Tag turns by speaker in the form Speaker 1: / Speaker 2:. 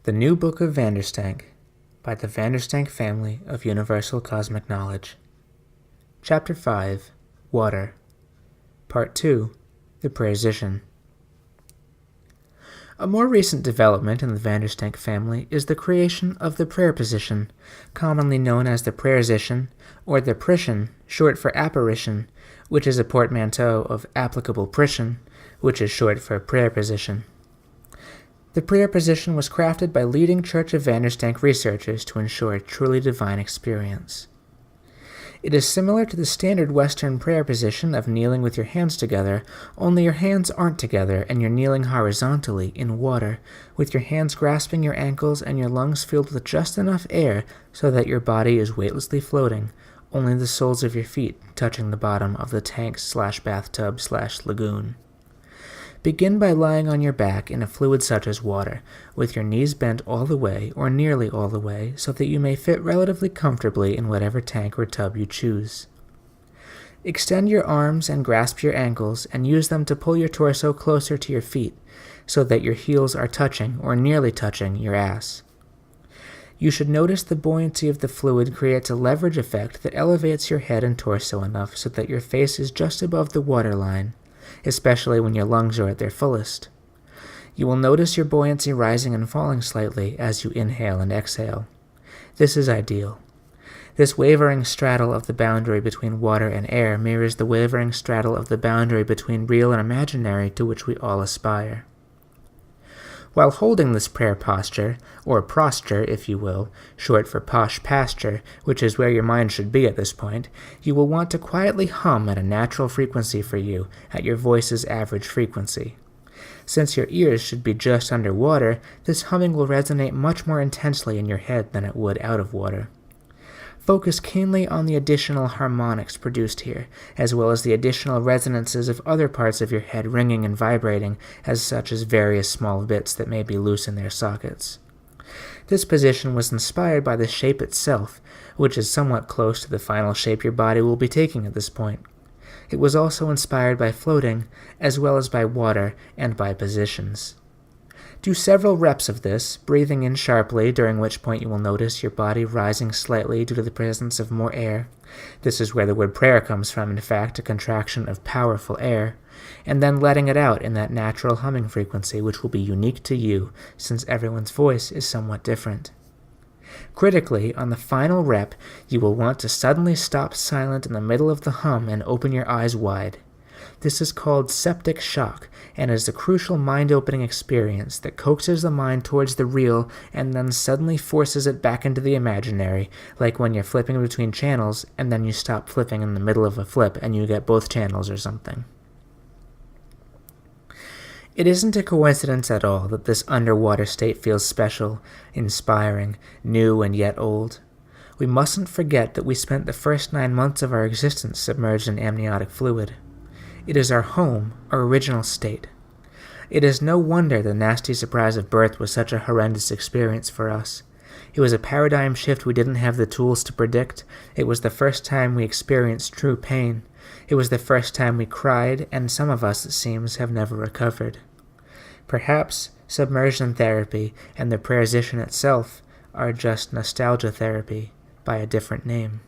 Speaker 1: The New Book of Vanderstank by the Vanderstank family of Universal Cosmic Knowledge. Ch.5, Water. Part 2, the Prayersition. A more recent development in the Vanderstank family is the creation of the Prayersition, commonly known as the Prayersition, or the Prishin, short for apparition, which is a portmanteau of applicable Prishin, which is short for Prayersition. The Prayersition was crafted by leading Church of Vanderstank researchers to ensure a truly divine experience. It is similar to the standard Western prayer position of kneeling with your hands together, only your hands aren't together and you're kneeling horizontally in water, with your hands grasping your ankles and your lungs filled with just enough air so that your body is weightlessly floating, only the soles of your feet touching the bottom of the tank/bathtub/lagoon. Begin by lying on your back in a fluid such as water, with your knees bent all the way or nearly all the way so that you may fit relatively comfortably in whatever tank or tub you choose. Extend your arms and grasp your ankles and use them to pull your torso closer to your feet so that your heels are touching or nearly touching your ass. You should notice the buoyancy of the fluid creates a leverage effect that elevates your head and torso enough so that your face is just above the waterline, especially when your lungs are at their fullest. You will notice your buoyancy rising and falling slightly as you inhale and exhale. This is ideal. This wavering straddle of the boundary between water and air mirrors the wavering straddle of the boundary between real and imaginary to which we all aspire. While holding this prayer posture, or prosture if you will, short for posh pasture, which is where your mind should be at this point, you will want to quietly hum at a natural frequency for you, at your voice's average frequency. Since your ears should be just under water, this humming will resonate much more intensely in your head than it would out of water. Focus keenly on the additional harmonics produced here, as well as the additional resonances of other parts of your head ringing and vibrating, such as various small bits that may be loose in their sockets. This position was inspired by the shape itself, which is somewhat close to the final shape your body will be taking at this point. It was also inspired by floating, as well as by water and by positions. Do several reps of this, breathing in sharply, during which point you will notice your body rising slightly due to the presence of more air. This is where the word prayer comes from, in fact, a contraction of powerful air, and then letting it out in that natural humming frequency which will be unique to you, since everyone's voice is somewhat different. Critically, on the final rep, you will want to suddenly stop silent in the middle of the hum and open your eyes wide. This is called septic shock, and is a crucial mind-opening experience that coaxes the mind towards the real and then suddenly forces it back into the imaginary, like when you're flipping between channels and then you stop flipping in the middle of a flip and you get both channels or something. It isn't a coincidence at all that this underwater state feels special, inspiring, new and yet old. We mustn't forget that we spent the first 9 months of our existence submerged in amniotic fluid. It is our home, our original state. It is no wonder the nasty surprise of birth was such a horrendous experience for us. It was a paradigm shift we didn't have the tools to predict. It was the first time we experienced true pain. It was the first time we cried, and some of us, it seems, have never recovered. Perhaps submersion therapy and the Prayersition itself are just nostalgia therapy by a different name.